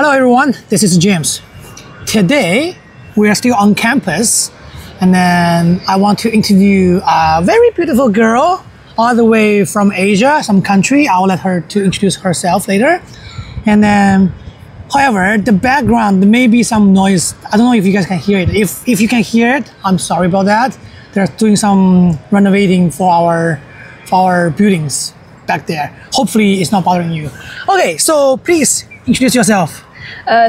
Hello everyone, this is James. Today we are still on campus and then I want to interview a very beautiful girl all the way from Asia, some country. I will let her to introduce herself later. And then, however, the background, there may be some noise. I don't know if you guys can hear it. If you can hear it, I'm sorry about that. They're doing some renovating for our buildings back there. Hopefully it's not bothering you. Okay, so please introduce yourself.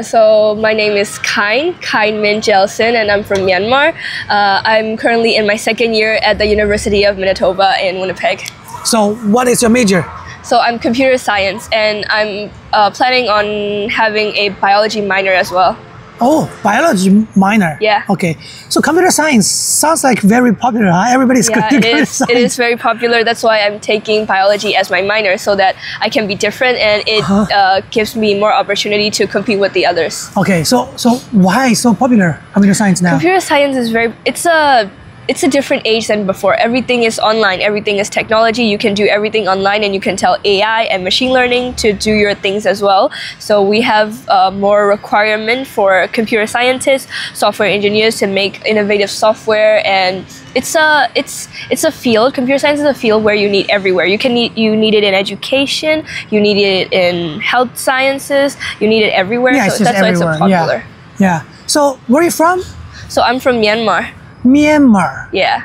So my name is Kain Min Jelson, and I'm from Myanmar. I'm currently in my second year at the University of Manitoba in Winnipeg. So what is your major? So I'm computer science, and I'm planning on having a biology minor as well. Oh, biology minor. Yeah. Okay. So computer science sounds like very popular, huh? Everybody's Yeah, good computer science. It is very popular. That's why I'm taking biology as my minor, so that I can be different and it gives me more opportunity to compete with the others. Okay, so why so popular computer science now? Computer science is it's a different age than before. Everything is online, everything is technology. You can do everything online, and you can tell AI and machine learning to do your things as well. So we have more requirement for computer scientists, software engineers to make innovative software, and it's a field. Computer science is a field where you need everywhere. You need it in education, you need it in health sciences, you need it everywhere. Yeah, so that's why it's so popular. Yeah. So where are you from? So I'm from Myanmar. Myanmar. Yeah.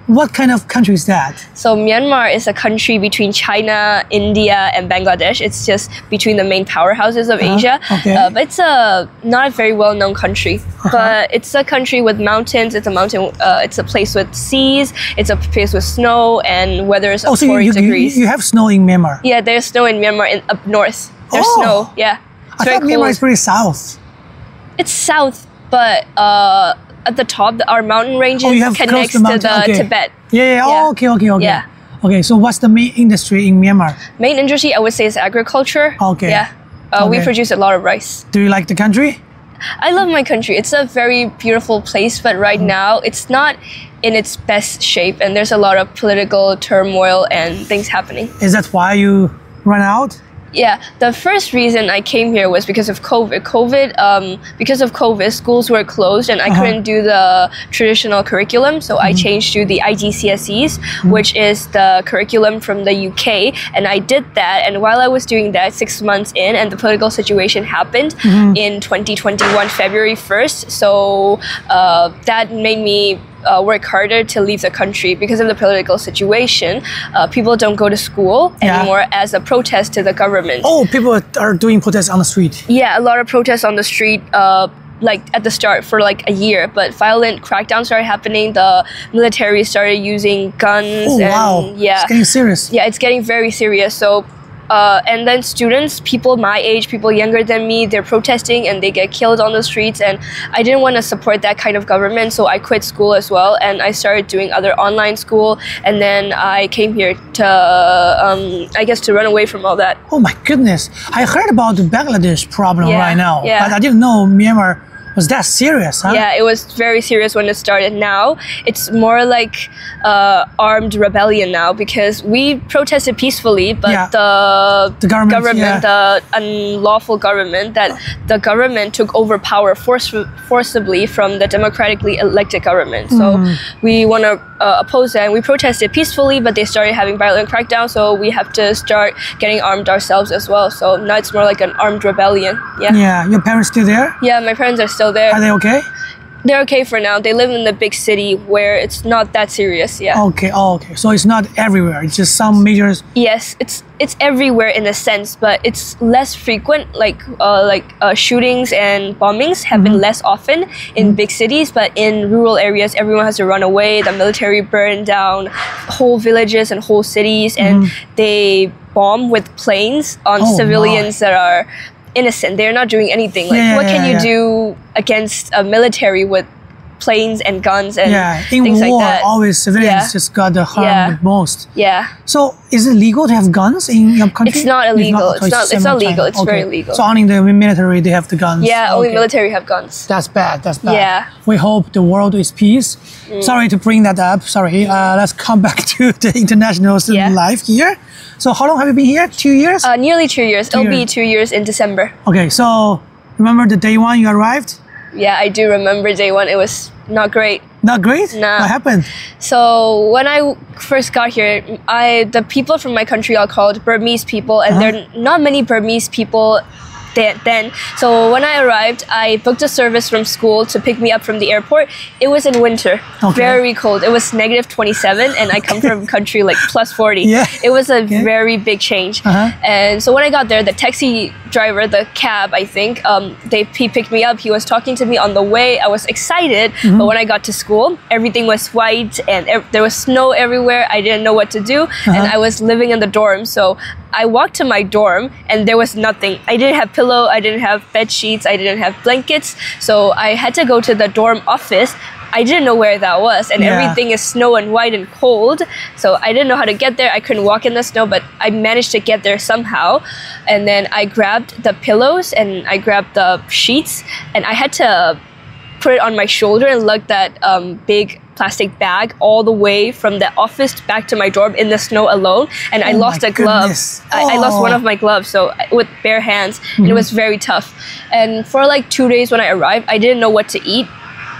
What kind of country is that? So Myanmar is a country between China, India, and Bangladesh. It's just between the main powerhouses of Asia. Okay. But it's not a very well-known country. But it's a country with mountains. It's a place with seas. It's a place with snow, and weather is 40 degrees. You have snow in Myanmar? Yeah, there's snow in Myanmar up north. There's snow. Yeah. I thought Myanmar is pretty south. It's south, but at the top, our mountain ranges connects to the Tibet. Yeah. Oh, okay. Yeah. Okay, so what's the main industry in Myanmar? Main industry, I would say, is agriculture. Okay. Yeah. We produce a lot of rice. Do you like the country? I love my country. It's a very beautiful place, but right now it's not in its best shape, and there's a lot of political turmoil and things happening. Is that why you run out? Yeah, the first reason I came here was because of COVID. Because of COVID, schools were closed, and I couldn't do the traditional curriculum, so I changed to the IGCSEs, which is the curriculum from the UK, and I did that. And while I was doing that, 6 months in, and the political situation happened in 2021, February 1st, so that made me work harder to leave the country because of the political situation. People don't go to school anymore as a protest to the government. Oh, people are doing protests on the street. Yeah, a lot of protests on the street. Like at the start for like a year, but violent crackdowns started happening. The military started using guns. Oh, wow. Yeah, it's getting serious. Yeah, it's getting very serious. So and then students, people my age, people younger than me, they're protesting and they get killed on the streets, and I didn't want to support that kind of government, so I quit school as well, and I started doing other online school, and then I came here to, I guess, to run away from all that. Oh my goodness. I heard about the Bangladesh problem right now, but I didn't know Myanmar was that serious, huh? Yeah, it was very serious when it started. Now, it's more like armed rebellion now, because we protested peacefully, but the government, the unlawful government, that the government took over power forcibly from the democratically elected government. So we want to oppose that, and we protested peacefully, but they started having violent crackdowns, so we have to start getting armed ourselves as well. So now it's more like an armed rebellion. Yeah, your parents still there? Yeah, my parents are still there. Are they okay? They're okay for now. They live in the big city where it's not that serious. Yeah. Okay. So it's not everywhere. It's just some major. Yes, it's everywhere in a sense, but it's less frequent. Like shootings and bombings have been less often in big cities, but in rural areas, everyone has to run away. The military burned down whole villages and whole cities, and they bomb with planes on civilians that are innocent. They're not doing anything. Like, what can you do against a military with planes and guns and things like that? Always civilians just got the harm the most. Yeah. So is it legal to have guns in your country? It's not illegal. It's not legal. It's very legal. So only the military, they have the guns. Yeah, only military have guns. That's bad. That's bad. Yeah. We hope the world is peace. Sorry to bring that up. Sorry. Let's come back to the international student life here. So how long have you been here? 2 years? Nearly 2 years. It'll be 2 years in December. Okay, so Remember the day one you arrived? Yeah, I do remember day one. It was not great. Not great? Nah. What happened? So when I first got here, the people from my country are called Burmese people, and there are not many Burmese people then. So when I arrived, I booked a service from school to pick me up from the airport. It was in winter, very cold. It was negative 27, and I come from a country like plus 40. Yeah. It was a very big change. And so when I got there, the taxi driver, the cab, I think, he picked me up. He was talking to me on the way. I was excited, but when I got to school, everything was white and there was snow everywhere. I didn't know what to do, and I was living in the dorm. So I walked to my dorm and there was nothing. I didn't have pillow, I didn't have bed sheets, I didn't have blankets. So I had to go to the dorm office. I didn't know where that was, and everything is snow and white and cold. So I didn't know how to get there. I couldn't walk in the snow, but I managed to get there somehow. And then I grabbed the pillows and I grabbed the sheets, and I had to put it on my shoulder and lug that big plastic bag all the way from the office back to my dorm in the snow alone, and I lost a glove. I lost one of my gloves, so with bare hands, and it was very tough. And for like 2 days when I arrived, I didn't know what to eat,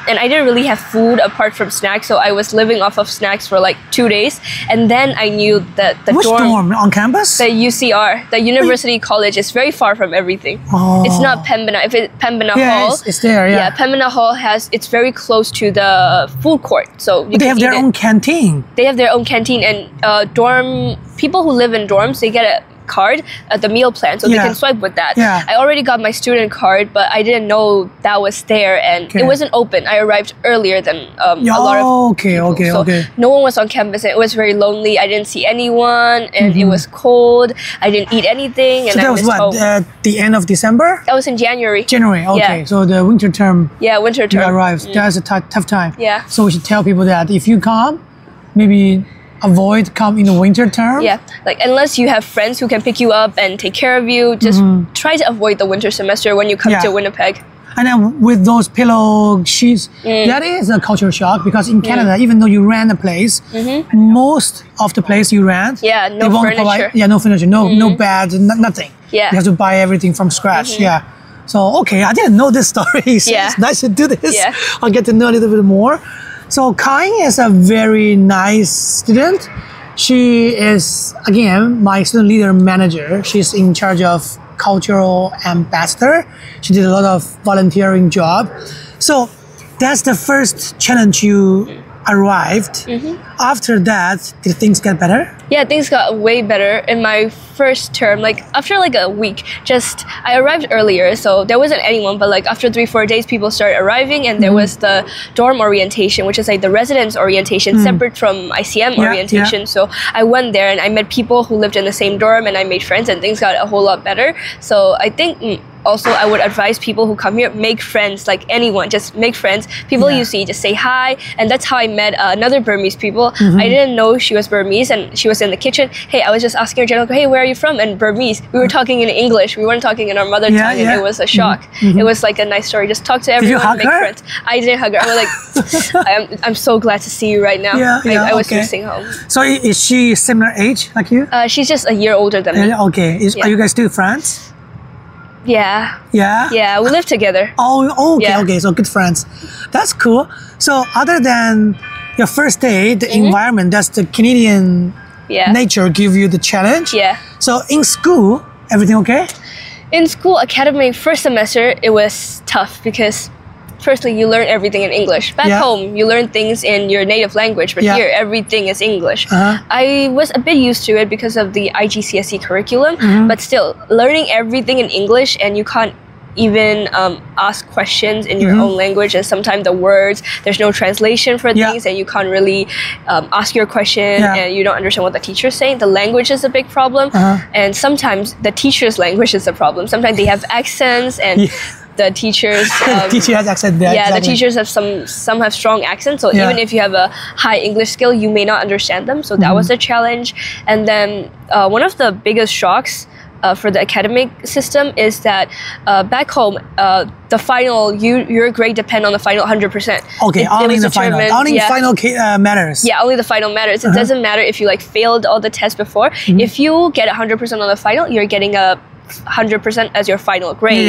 and I didn't really have food apart from snacks, so I was living off of snacks for like 2 days. And then I knew that the Which dorm? On campus? The UCR, the University College, is very far from everything. It's not Pembina. If it's Pembina Hall, it's there. Yeah, Pembina Hall it's very close to the food court, so they have their own canteen. They have their own canteen, and people who live in dorms, they get a card, the meal plan, so they can swipe with that. I already got my student card, but I didn't know that was there, and it wasn't open. I arrived earlier than a lot of people. So no one was on campus, and it was very lonely. I didn't see anyone, and it was cold. I didn't eat anything, and so that was what, the end of December? That was in January. So the winter term. Winter term. You arrived. That's a tough time. So we should tell people that if you come, maybe avoid come in the winter term. Like unless you have friends who can pick you up and take care of you, just try to avoid the winter semester when you come to Winnipeg. And then with those pillow sheets, that is a culture shock, because in Canada, even though you rent a place, most of the place you rent, no furniture. No furniture, no bed, nothing. You have to buy everything from scratch. So I didn't know this story. So it's nice to do this. I'll get to know a little bit more. So Kai is a very nice student. She is, again, my student leader manager. She's in charge of cultural ambassador. She did a lot of volunteering job. So that's the first challenge you arrived. After that, did things get better? Yeah, things got way better in my first term. Like after like a week, I arrived earlier, so there wasn't anyone, but like after 3-4 days, people started arriving, and there was the dorm orientation, which is like the residence orientation, separate from ICM orientation. So I went there and I met people who lived in the same dorm, and I made friends, and things got a whole lot better. So I think also I would advise people who come here, make friends, like anyone, just make friends. People you see, just say hi. And that's how I met another Burmese people. I didn't know she was Burmese, and she was in the kitchen. Hey, I was just asking her, general, hey, where are you from? And Burmese. We were talking in English. We weren't talking in our mother tongue, and it was a shock. It was like a nice story. Just talk to everyone, Did you hug make her? friends. I didn't hug her. I was like, I'm so glad to see you right now. I was missing home. So is she similar age like you? She's just a year older than me. Are you guys still friends? Yeah, we live together. Okay, so good friends. That's cool. So other than your first day, the environment, that's the Canadian nature give you the challenge. So in school, everything okay? In school, academic first semester, it was tough because firstly, you learn everything in English. Back home, you learn things in your native language, but here, everything is English. I was a bit used to it because of the IGCSE curriculum, but still, learning everything in English, and you can't even ask questions in your own language, and sometimes the words, there's no translation for things, and you can't really ask your question, and you don't understand what the teacher's saying. The language is a big problem, and sometimes the teacher's language is a problem. Sometimes they have accents, and the teachers teacher has accent there. The teachers have some have strong accents, so even if you have a high English skill, you may not understand them. So that was a challenge. And then one of the biggest shocks for the academic system is that back home, the final, your grade depend on the final 100%. Only the final. Only final matters. Only the final matters. It doesn't matter if you like failed all the tests before. If you get 100% on the final, you're getting a 100% as your final grade.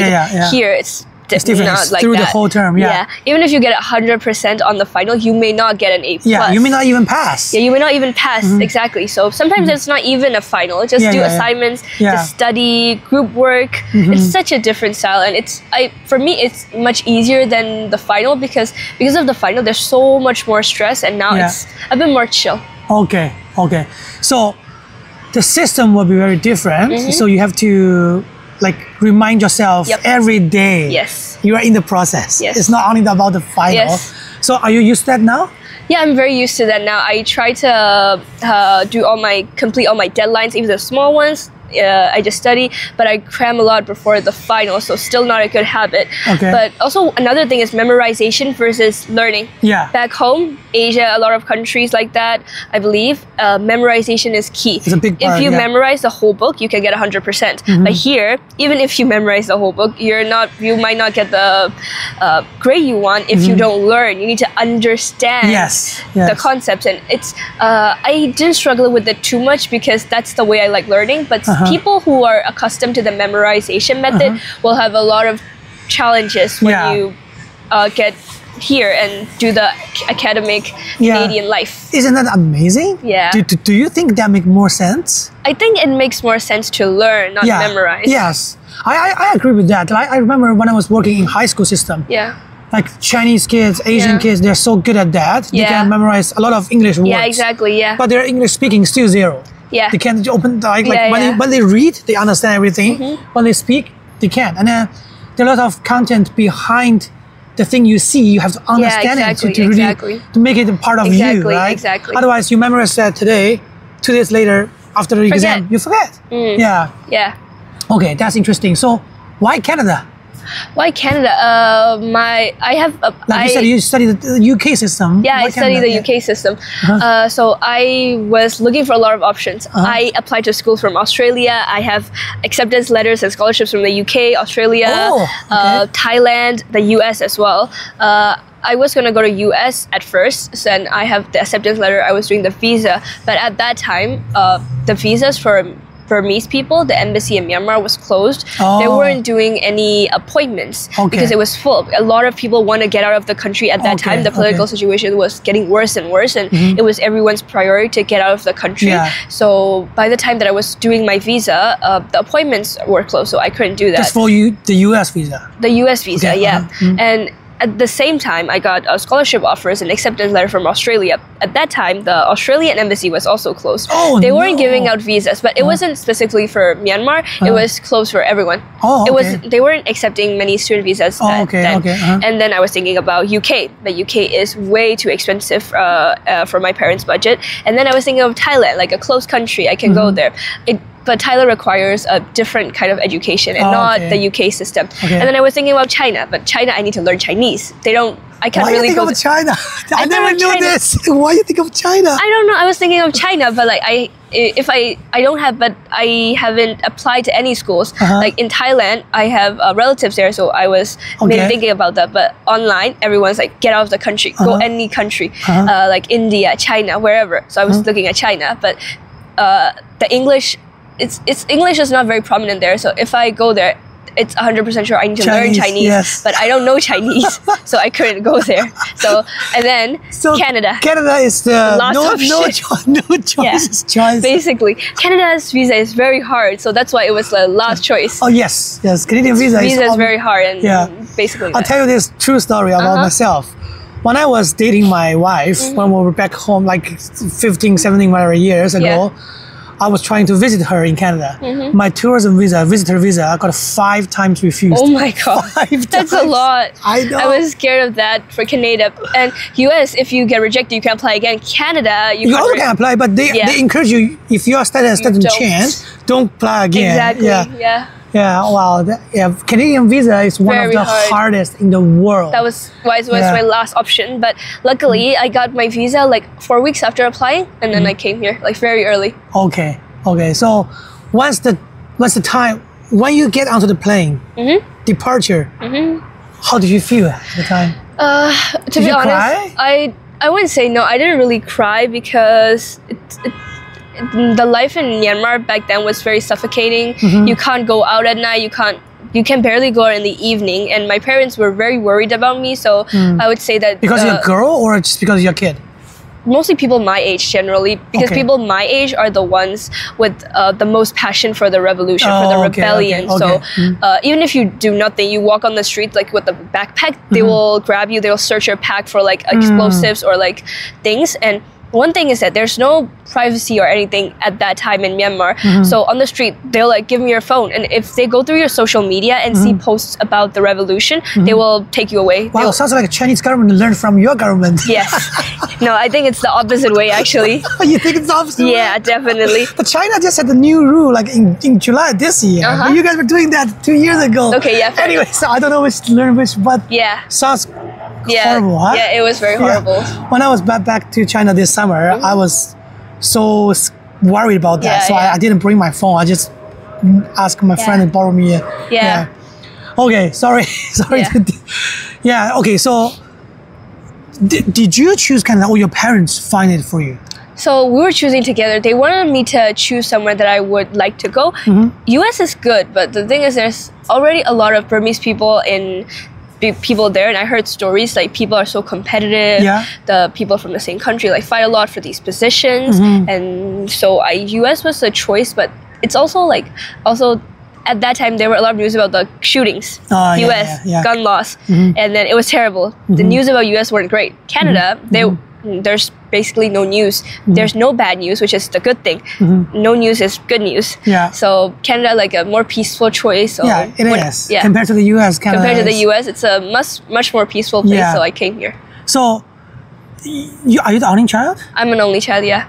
Here, it's different. not like through that. the whole term. Yeah. Even if you get 100% on the final, you may not get an A+. Yeah, you may not even pass. Yeah, you may not even pass. Exactly. So sometimes it's not even a final. Just do assignments, just study, group work. It's such a different style, and for me it's much easier than the final because of the final there's so much more stress, and now it's a bit more chill. Okay. So the system will be very different. So you have to like remind yourself every day. Yes. You are in the process. Yes. It's not only about the final. Yes. So are you used to that now? Yeah, I'm very used to that now. I try to complete all my deadlines, even the small ones. I just study, but I cram a lot before the final, so still not a good habit. Okay. But also another thing is memorization versus learning. Yeah. Back home, Asia, a lot of countries like that, I believe, memorization is key. It's a big part, if you memorize the whole book, you can get 100%. But here, even if you memorize the whole book, you might not get the grade you want if you don't learn. You need to understand the concepts, and I didn't struggle with it too much because that's the way I like learning. But people who are accustomed to the memorization method will have a lot of challenges when you get here and do the academic Canadian life. Isn't that amazing? Yeah. Do you think that makes more sense? I think it makes more sense to learn, not memorize. Yes. I agree with that. I remember when I was working in high school system. Yeah. Like Chinese kids, Asian kids, they're so good at that. They can memorize a lot of English words. Yeah, exactly, yeah. But their English speaking is still zero. Yeah. They can't open, when they read, they understand everything. When they speak, they can't. And then there are a lot of content behind the thing you see. You have to understand it to really to make it a part of you, right? Exactly. Otherwise, you memorize that today, 2 days later, after the exam, you forget. Yeah. Yeah. Okay, that's interesting. So, why Canada? Why Canada? You said you studied the UK system. Yeah, I studied the UK system. So I was looking for a lot of options. I applied to schools from Australia. I have acceptance letters and scholarships from the UK, Australia, Thailand, the US as well. I was going to go to US at first, and I have the acceptance letter. I was doing the visa. But at that time, the visas for Burmese people, the embassy in Myanmar was closed. They weren't doing any appointments because it was full. A lot of people want to get out of the country at that time. The political situation was getting worse and worse, and it was everyone's priority to get out of the country. So by the time that I was doing my visa, the appointments were closed, so I couldn't do that. Just for you, the US visa? The US visa, And at the same time, I got scholarship offers and acceptance letter from Australia. At that time, the Australian embassy was also closed. They weren't giving out visas, but it wasn't specifically for Myanmar. It was closed for everyone. They weren't accepting many student visas then. And then I was thinking about UK. The UK is way too expensive for my parents' budget. And then I was thinking of Thailand, like a close country. I can go there. But Thailand requires a different kind of education and not the UK system. And then I was thinking about China, but China, I need to learn Chinese. I can't really go to China. I never knew this. Why you think of China? I don't know. I was thinking of China, but like I haven't applied to any schools. Like in Thailand, I have relatives there, so I was maybe thinking about that. But online, everyone's like, get out of the country, go any country, like India, China, wherever. So I was looking at China, but the English. English is not very prominent there, so if I go there, it's 100% sure I need to learn Chinese, but I don't know Chinese, so I couldn't go there. And then Canada. Canada is the last option. No choice. Basically, Canada's visa is very hard, so that's why it was the last choice. Yes, Canadian visa is very hard, and basically. I'll tell you this true story about myself. When I was dating my wife, when we were back home, like 15, 17 whatever years ago. I was trying to visit her in Canada. My tourism visa, visitor visa, I got 5 times refused. Oh my God. 5 times. That's a lot. I know. I was scared of that for Canada. And US, if you get rejected, you can apply again. Canada, you also can apply, but they encourage you, if your status doesn't change, don't apply again. Exactly, Yeah, wow. Canadian visa is one of the hardest in the world. That was why it was my last option. But luckily, I got my visa like 4 weeks after applying, and then I came here like very early. Okay. So, what's the time when you get onto the plane, departure? How did you feel at the time? To be honest, I wouldn't say no. I didn't really cry because the life in Myanmar back then was very suffocating. You can't go out at night. You can't you can barely go out in the evening, and my parents were very worried about me. So I would say that because you're a girl, or just because you're a kid? Mostly people my age generally, because people my age are the ones with the most passion for the revolution, for the rebellion. So even if you do nothing, you walk on the street like with a backpack, they will grab you, they'll search your pack for like explosives or like things. And one thing is that there's no privacy or anything at that time in Myanmar. So on the street, they'll like give me your phone, and if they go through your social media and see posts about the revolution, they will take you away. Wow, sounds like a Chinese government learned from your government. Yes. No, I think it's the opposite way actually. You think it's the opposite way? Yeah, definitely. But China just had a new rule like in July this year. But you guys were doing that 2 years ago. Okay, yeah. Anyway, so I don't know which to learn which, but sounds horrible, huh? Yeah, it was very horrible. When I was back to China this summer, I was so worried about that. So I didn't bring my phone. I just asked my friend to borrow me. Okay, sorry. Okay, so did you choose Canada, or your parents find it for you? So we were choosing together. They wanted me to choose somewhere that I would like to go. US is good, but the thing is there's already a lot of Burmese people there, and I heard stories like people are so competitive. The people from the same country like fight a lot for these positions, and so US was a choice. But it's also at that time there were a lot of news about the shootings, US gun laws, and then it was terrible. The news about US weren't great. Canada, there's basically no news. There's no bad news, which is the good thing. No news is good news. So Canada, like a more peaceful choice. So it is. Compared to the US, Canada compared to the US, it's a much more peaceful place. So I came here. So, are you the only child? I'm an only child. Yeah.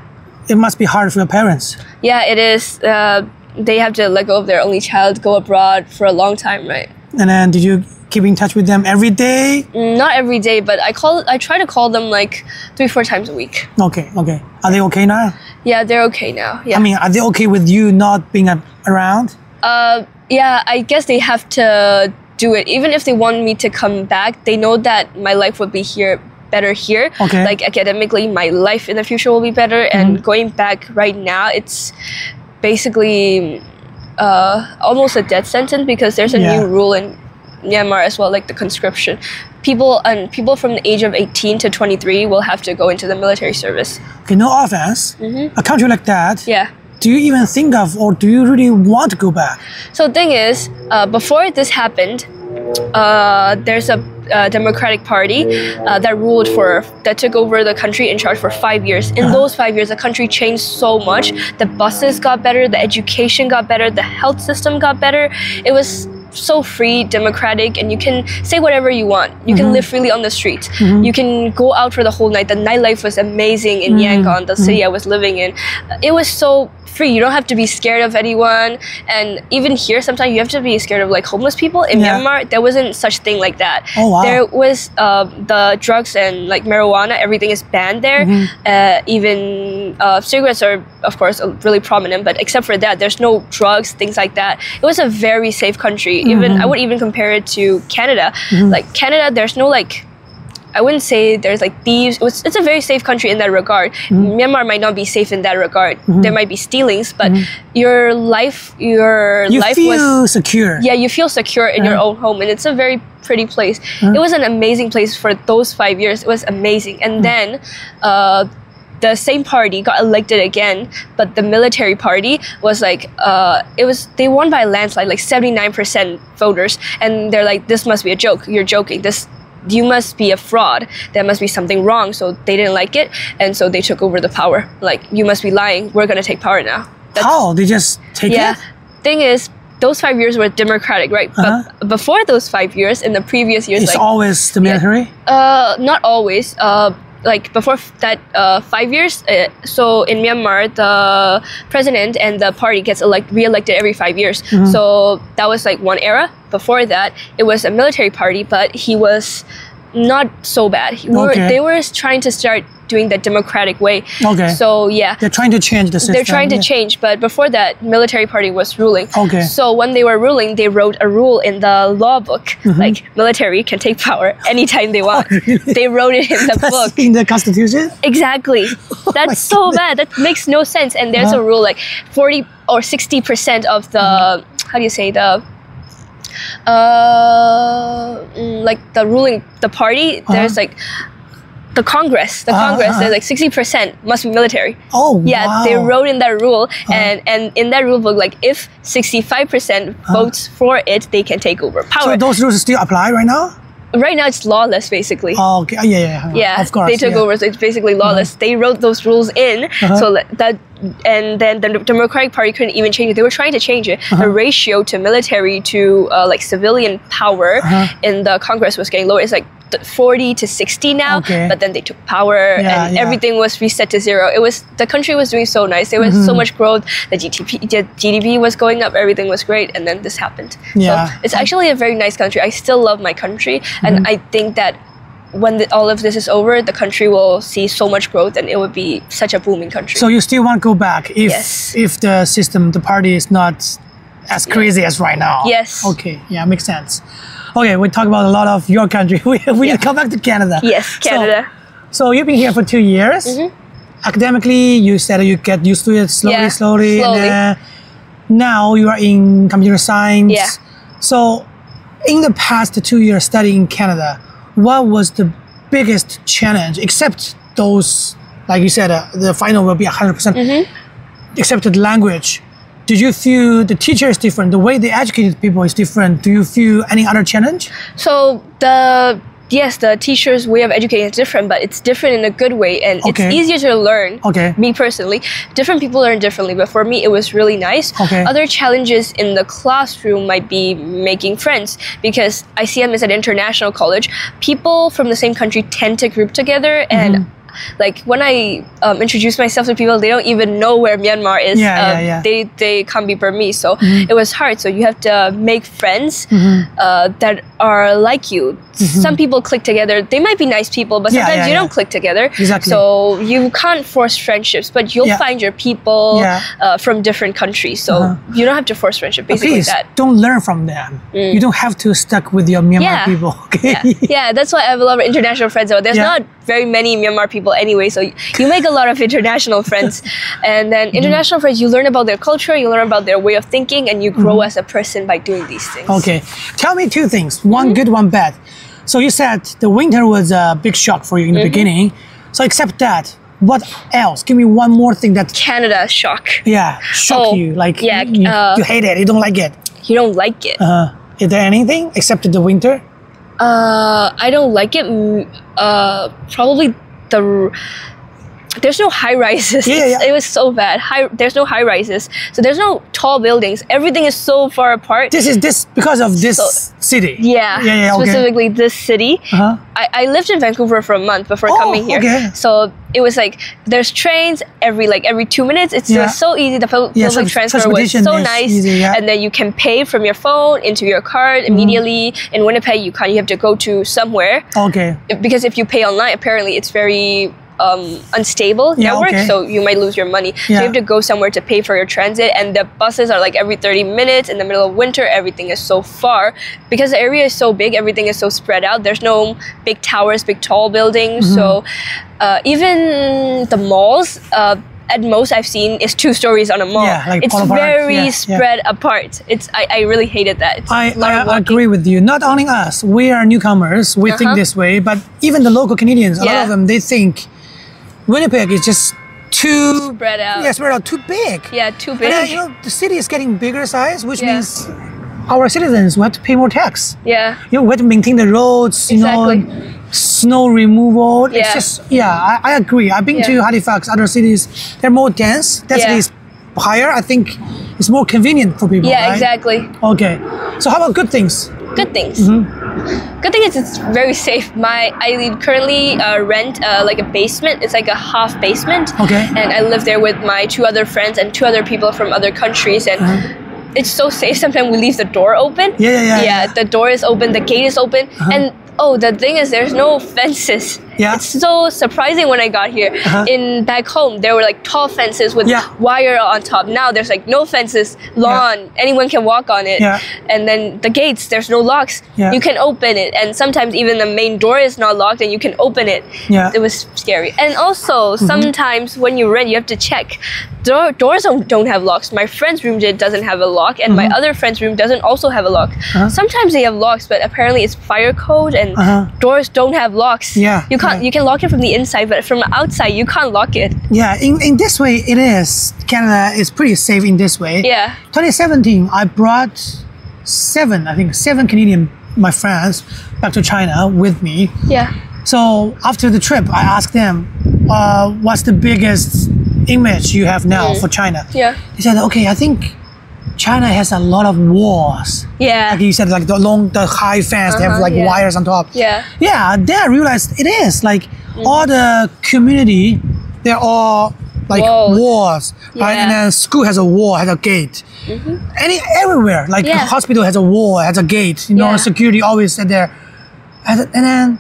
It must be hard for your parents. Yeah, it is. They have to let go of their only child, go abroad for a long time, right? And then did you keep in touch with them every day? Not every day, but I try to call them like 3-4 times a week. Okay. Are they okay now? Yeah, they're okay now. Yeah. I mean, are they okay with you not being around? Yeah, I guess they have to do it. Even if they want me to come back, they know that my life would be better here. Like academically, my life in the future will be better. And going back right now, it's basically almost a death sentence, because there's a new rule in Myanmar as well, like the conscription. People from the age of 18 to 23 will have to go into the military service. Okay, no offense. A country like that, do you even think of, or do you really want to go back? So the thing is, before this happened, there's a Democratic Party that took over the country in charge for 5 years. In those 5 years, the country changed so much. The buses got better, the education got better, the health system got better. It was so free, democratic, and you can say whatever you want. You can live freely on the streets. You can go out for the whole night. The nightlife was amazing in Yangon, the city I was living in. It was so free. You don't have to be scared of anyone. And even here, sometimes you have to be scared of like homeless people. In Myanmar, there wasn't such thing like that. There was the drugs and like marijuana, everything is banned there. Even cigarettes are, of course, really prominent, but except for that, there's no drugs, things like that. It was a very safe country. I would even compare it to Canada. Like Canada, there's no like, I wouldn't say there's like thieves. It's a very safe country in that regard. Myanmar might not be safe in that regard. There might be stealings, but your life was secure. Yeah, you feel secure in your own home, and it's a very pretty place. It was an amazing place for those 5 years. It was amazing. And then the same party got elected again, but the military party was like, they won by a landslide, like 79% voters. And they're like, this must be a joke. You're joking. You must be a fraud. There must be something wrong. So they didn't like it. And so they took over the power. Like, you must be lying. We're going to take power now. How? They just take it? Thing is, those 5 years were democratic, right? But before those 5 years, in the previous years, it's like, always the military? Not always. Like before that 5 years, so in Myanmar, the president and the party gets re-elected every 5 years. So that was like one era. Before that, it was a military party, but he was not so bad. They were trying to start doing the democratic way. So yeah. They're trying to change the system. They're trying to change, but before that, military party was ruling. So when they were ruling, they wrote a rule in the law book, like military can take power anytime they want. They wrote it in the book. In the constitution? Exactly. That's so bad. That makes no sense. And there's a rule like 40 or 60% of the, how do you say, Like the party, there's like the Congress, there's like 60% must be military. Oh, yeah, wow. They wrote in that rule, and in that rule book, like if 65% votes for it, they can take over power. So those rules still apply right now? Right now, it's lawless, basically. Oh, okay. Yeah. Of course. They took over, so it's basically lawless. They wrote those rules in, so that, and then the Democratic Party couldn't even change it. They were trying to change it. The ratio to military to like civilian power in the Congress was getting lower. It's like 40 to 60 now, but then they took power and everything was reset to zero. The country was doing so nice. There was so much growth. The GDP was going up. Everything was great, and then this happened. So it's actually a very nice country. I still love my country, and I think that when all of this is over, the country will see so much growth, and it would be such a booming country. So you still want to go back if the system, the party is not as crazy as right now? Yes. Okay. Yeah, makes sense. Okay, we talk about a lot of your country. We need to come back to Canada. Yes, Canada. So you've been here for 2 years. Academically, you said you get used to it slowly. And now you are in computer science. Yeah. So in the past 2 years studying in Canada, what was the biggest challenge, except those, like you said, the final will be 100%, except the language? Did you feel the teacher is different? The way they educated people is different? Do you feel any other challenge? So yes, the teacher's way of educating is different, but it's different in a good way, and it's easier to learn. Me personally, different people learn differently, but for me, it was really nice. Other challenges in the classroom might be making friends, because ICM is an international college. People from the same country tend to group together, and like when I introduce myself to people, they don't even know where Myanmar is. They can't be Burmese, so it was hard. So you have to make friends that are like you. Some people click together. They might be nice people, but sometimes you don't click together. So you can't force friendships, but you'll find your people from different countries. So you don't have to force friendship. Basically, please, don't learn from them. You don't have to stuck with your Myanmar people. That's why I have a lot of international friends. So there's not very many Myanmar people anyway, so you make a lot of international friends. And then international friends, you learn about their culture, you learn about their way of thinking, and you grow as a person by doing these things. Okay, tell me two things, one good, one bad. So you said the winter was a big shock for you in the beginning. So except that, what else? Give me one more thing that... Canada shock. Yeah, shock you. Like you hate it, you don't like it. You don't like it. Is there anything except the winter? I don't like it. Probably there's no high rises. It was so bad. There's no high rises. So there's no tall buildings. Everything is so far apart. This is because of this city. Specifically this city. I lived in Vancouver for a month before coming here. So it was like there's trains every 2 minutes. It's just so easy. The public transport was so nice, easy, and then you can pay from your phone into your card immediately. In Winnipeg, you have to go to somewhere. Because if you pay online, apparently it's very unstable network, so you might lose your money. So you have to go somewhere to pay for your transit, and the buses are like every 30 minutes. In the middle of winter, everything is so far. Because the area is so big, everything is so spread out. There's no big towers, big tall buildings. So even the malls, at most I've seen is 2 stories on a mall. It's very spread apart. I really hated that. I agree with you. Not only us, we are newcomers, we think this way, but even the local Canadians, a lot of them, they think Winnipeg is just too spread out. Spread out, too big. Too big. And the city is getting bigger size, which means our citizens will have to pay more tax. We have to maintain the roads, you know, snow removal. It's just, I agree. I've been to Halifax, other cities. They're more dense. Density is higher. I think it's more convenient for people. Exactly. Okay. So how about good things? Good things. Good thing is it's very safe. I currently rent like a basement. It's like a half basement. And I live there with my 2 other friends and 2 other people from other countries. And it's so safe. Sometimes we leave the door open. The door is open. The gate is open. And the thing is, there's no fences. Yeah. It's so surprising when I got here. Back home, there were like tall fences with wire on top. Now there's like no fences, lawn, anyone can walk on it. Yeah. And then the gates, there's no locks. Yeah. You can open it, and sometimes even the main door is not locked and you can open it. Yeah. It was scary. And also, sometimes when you rent, you have to check. Doors don't have locks. My friend's room doesn't have a lock, and my other friend's room doesn't also have a lock. Sometimes they have locks, but apparently it's fire code, and doors don't have locks. Yeah. You can't. You can lock it from the inside, but from outside you can't lock it. Yeah, in this way it is. Canada is pretty safe in this way. Yeah. 2017, I brought seven Canadian, my friends, back to China with me. Yeah. So after the trip, I asked them, what's the biggest image you have now for China? Yeah. They said, okay, I think China has a lot of walls. Yeah. Like you said, like the high fence, they have like wires on top. Yeah. Yeah, then I realized it is like all the community, they're all like walls, right? And then school has a wall, has a gate. Everywhere, like a hospital has a wall, has a gate. You know, security always sit there. And then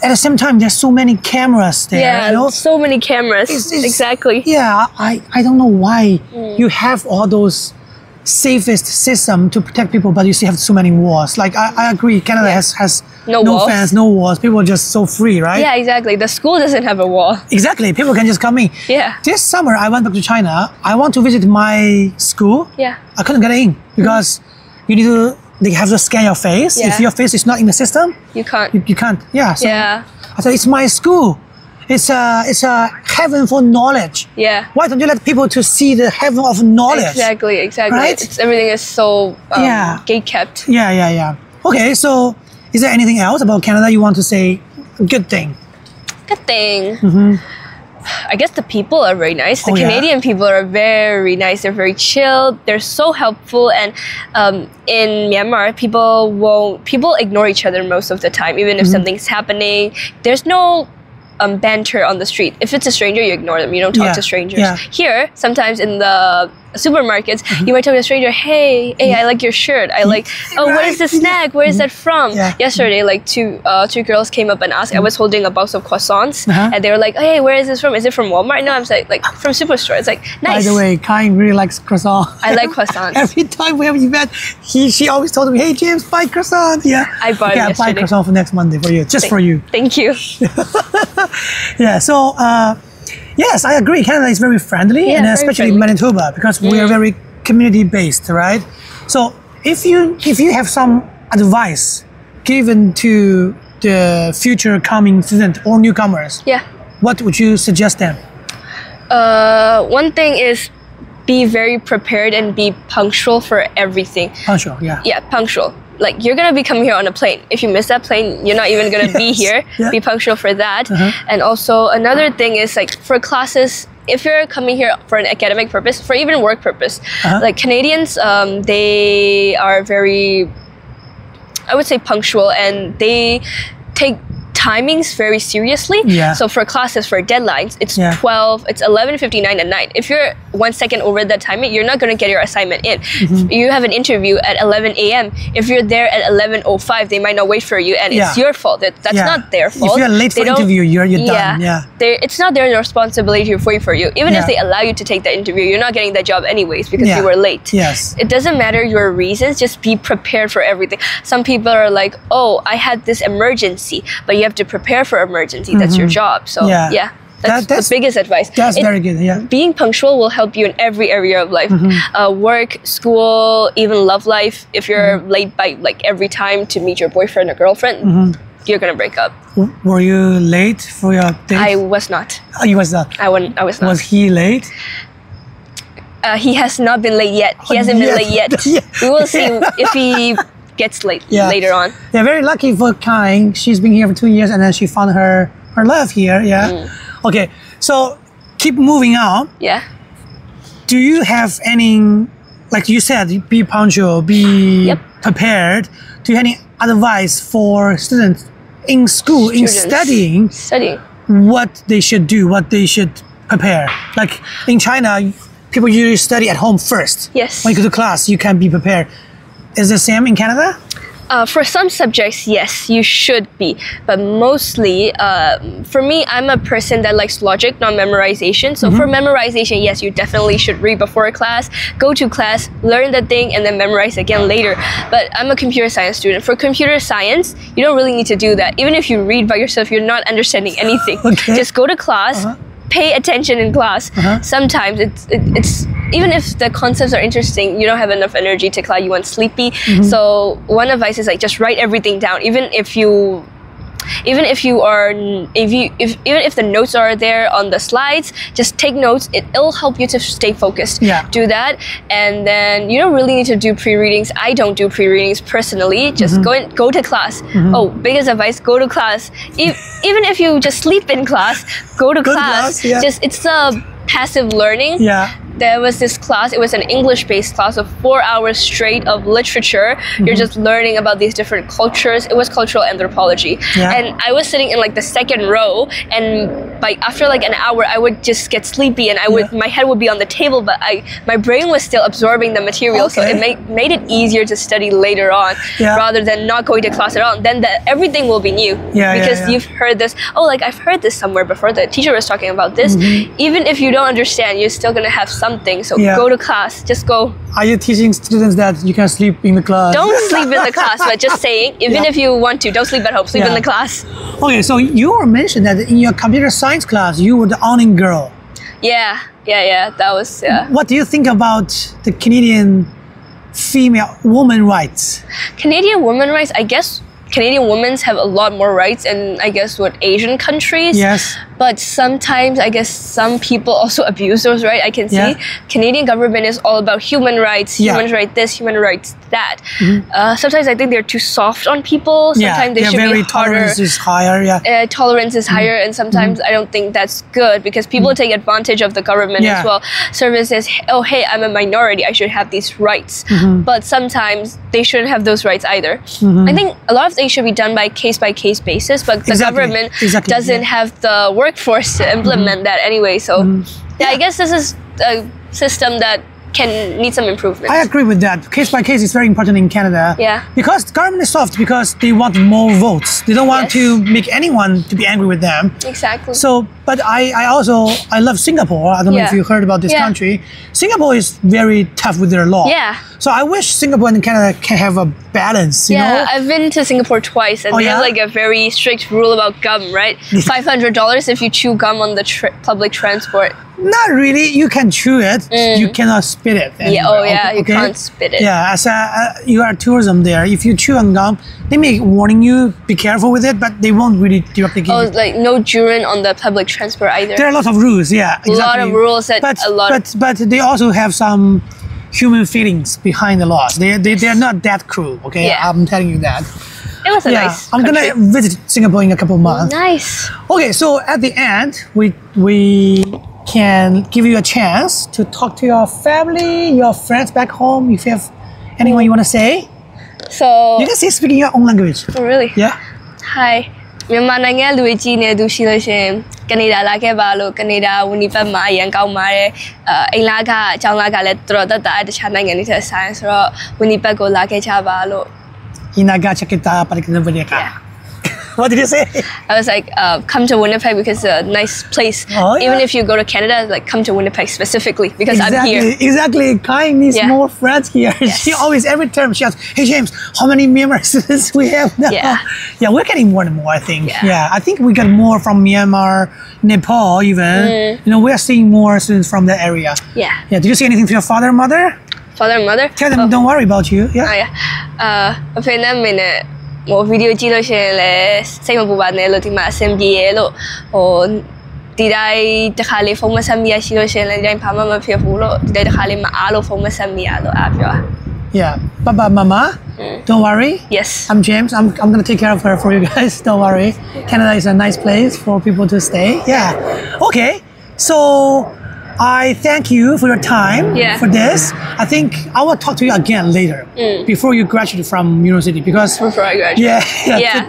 at the same time, there's so many cameras there. Yeah, you know? so many cameras. Exactly. Yeah, I don't know why you have all those safest system to protect people, but you still have so many walls. Like I agree, Canada has no fence, no walls. People are just so free, right? Yeah, exactly. The school doesn't have a wall. Exactly. People can just come in. Yeah. This summer, I went back to China. I want to visit my school. Yeah. I couldn't get in because they have to scan your face. Yeah. If your face is not in the system, You can't. you can't. Yeah. So Yeah. I said, it's my school. It's a heaven for knowledge. Yeah. Why don't you let people to see the heaven of knowledge? Exactly. Right? Everything is so gate kept. Yeah. Okay, so is there anything else about Canada you want to say? Good thing. Good thing. I guess the people are very nice. The Oh, yeah? Canadian people are very nice. They're very chill. They're so helpful. And in Myanmar, people ignore each other most of the time, even if something's happening. There's no banter on the street. If it's a stranger, you ignore them. You don't talk to strangers. Yeah. Here, sometimes in the supermarkets, you might tell a stranger, hey, I like your shirt. I like, where is the snack? Where is that from? Yeah. Yesterday, like two girls came up and asked. I was holding a box of croissants, and they were like, hey, where is this from? Is it from Walmart? No, I'm like from Superstore. It's like, nice. By the way, Kai really likes croissant. I like croissants. Every time we have an event, she always told me, hey, James, buy croissant. Yeah. I bought it I'll buy yesterday. croissant for next Monday for you, just for you. Thank you. Yeah, so yes, I agree. Canada is very friendly, and very especially friendly. Manitoba, because we are very community based, right? So if you have some advice given to the future coming student or newcomers, Yeah. what would you suggest them? One thing is be very prepared and be punctual for everything. Punctual, yeah. Yeah, punctual. Like, you're gonna be coming here on a plane. If you miss that plane, you're not even gonna be here. Yeah. Be punctual for that. And also another thing is, like, for classes, if you're coming here for an academic purpose, for even work purpose, like Canadians, they are very, I would say, punctual, and they take timings very seriously. Yeah. So for classes, for deadlines, it's Yeah. 11:59 at night. If you're 1 second over that timing, you're not going to get your assignment in. You have an interview at 11 a.m. If you're there at 11:05, they might not wait for you, and it's your fault. That's not their fault. If you're late for interview, you're done. Yeah. It's not their responsibility to wait for you. Even if they allow you to take the interview, you're not getting that job anyways because you were late. Yes. It doesn't matter your reasons, just be prepared for everything. Some people are like, oh, I had this emergency, but you have to prepare for emergency. That's your job. So that's the biggest advice. That's very good, yeah. Being punctual will help you in every area of life. Work, school, even love life. If you're late by like every time to meet your boyfriend or girlfriend, you're gonna break up. Were you late for your date? I was not. Oh, you was not. I was not. Was he late? He has not been late yet. He hasn't been late yet. We will see if he gets late later on. Yeah, very lucky for Kai. She's been here for 2 years, and then she found her love here. Yeah. Okay, so keep moving on. Yeah. Do you have any, like you said, be punctual, be prepared? Do you have any advice for students in school, in studying, what they should do, what they should prepare? Like in China, people usually study at home first. Yes. When you go to class, you can be prepared. Is the same in Canada? For some subjects, yes, you should be. But mostly, for me, I'm a person that likes logic, not memorization. So for memorization, yes, you definitely should read before class, go to class, learn the thing, and then memorize again later. But I'm a computer science student. For computer science, you don't really need to do that. Even if you read by yourself, you're not understanding anything. Okay. Just go to class. Pay attention in class. Sometimes it's even if the concepts are interesting, you don't have enough energy to class. You want sleepy. So one advice is like just write everything down. Even if the notes are there on the slides, just take notes. It'll help you to stay focused. Yeah. Do that, and then you don't really need to do pre-readings. I don't do pre-readings personally. Just go to class. Oh, biggest advice: go to class. Even if you just sleep in class, go to class. Yeah. It's a passive learning. Yeah. There was this class, it was an English-based class of 4 hours straight of literature. You're just learning about these different cultures. It was cultural anthropology. Yeah. And I was sitting in like the second row, and after like an hour, I would just get sleepy, and my head would be on the table, but my brain was still absorbing the material. So it made it easier to study later on, rather than not going to class at all. And then everything will be new. Because you've heard this, I've heard this somewhere before. The teacher was talking about this. Even if you don't understand, you're still gonna have something. So go to class. Just go. Are you teaching students that you can sleep in the class? Don't sleep in the class, but just saying, even if you want to, don't sleep at home. Sleep in the class. Okay, so you mentioned that in your computer science class, you were the awning girl. Yeah. That was, What do you think about the Canadian woman rights? Canadian women rights, I guess Canadian women have a lot more rights than, I guess, Asian countries. Yes. But sometimes, I guess, some people also abuse those rights. I can see Canadian government is all about human rights, human rights this, human rights that. Sometimes I think they're too soft on people. Sometimes they should be harder. Tolerance is higher. Tolerance is higher, and sometimes I don't think that's good because people take advantage of the government as well. Service says, oh, hey, I'm a minority, I should have these rights. But sometimes they shouldn't have those rights either. I think a lot of things should be done by case-by-case basis, but the government doesn't have the workforce to implement that anyway. So I guess this is a system that can need some improvement. I agree with that. Case by case is very important in Canada. Yeah. Because the government is soft because they want more votes. They don't want to make anyone to be angry with them. Exactly. So, but I love Singapore. I don't know if you heard about this country. Singapore is very tough with their law. Yeah. So I wish Singapore and Canada can have a balance, you know? I've been to Singapore twice, and they have like a very strict rule about gum, right? $500 if you chew gum on the public transport. Not really. You can chew it. You cannot spit it. Anywhere. You can't spit it. Yeah, as you are tourism there. If you chew on gum, they may warning you, be careful with it, but they won't really directly give you. Like no urine on the public transport either. There are a lot of rules, exactly. A lot of rules that but they also have some human feelings behind the laws. They are not that cruel, okay? Yeah. I'm telling you that. It was a nice I'm country. gonna visit Singapore in a couple of months. Nice. Okay, so at the end, we can give you a chance to talk to your family, your friends back home, if you have anyone you want to say. So you can say speaking your own language. Oh, really? Yeah. Hi. မြန်မာနိုင်ငံလူကြီးနေသူရှိလို့ရှင်ကနေဒါလာခဲ့ပါလို့ကနေဒါဝန်ကြီးဘက်မှာအရန်ကောင်းပါတယ်အိမ်လာကအကြောင်းလာကလည်းတော်တော်တခြားနိုင်ငံတွေထက်ဆိုင်ဆိုတော့ဝန်ကြီးဘက်ကိုလာခဲ့ကြပါလို့ Inagacha kita parikinabaneka. What did you say? I was like, come to Winnipeg because it's a nice place. Even if you go to Canada, like come to Winnipeg specifically because I'm here. Exactly. Kai needs more friends here. She always, every term she asks, hey James, how many members we have now? Yeah, we're getting more and more, I think. Yeah, I think we got more from Myanmar, Nepal even. You know, we're seeing more students from that area. Yeah. Did you say anything to your father and mother? Father and mother? Tell them, don't worry about you. Yeah. အဖေနဲ့မင်းနဲ့ဟိုဗီဒီယိုကြည့်လို့ရှိရင်လည်းစိတ်မပူပါနဲ့လို့ဒီမှာအဆင်ပြေရဲ့လို့ဟိုဒီတိုင်းတစ်ခါလေးဖုန်းမဆက်မိရရှိလို့ရှိရင်လည်းဒီတိုင်းဘာမှမဖြစ်ဘူးလို့ဒီတိုင်းတစ်ခါလေးမအားလို့ဖုန်းမဆက်မိရလို့အားပြော Yeah, Papa, Mama, don't worry. Yes. I'm James. I'm gonna take care of her for you guys. Don't worry. Canada is a nice place for people to stay. Yeah. Okay. So I thank you for your time for this. I think I will talk to you again later before you graduate from university because before I graduate.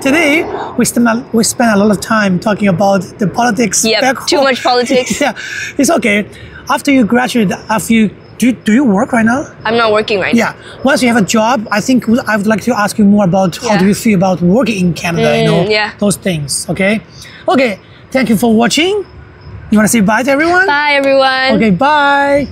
Today we spent a lot of time talking about the politics. Too much politics. It's okay. After you graduate, after you Do you work right now? I'm not working right now. Yeah. Once you have a job, I think I would like to ask you more about how do you feel about working in Canada, you know, those things, okay? Okay, thank you for watching. You want to say bye to everyone? Bye, everyone. Okay, bye.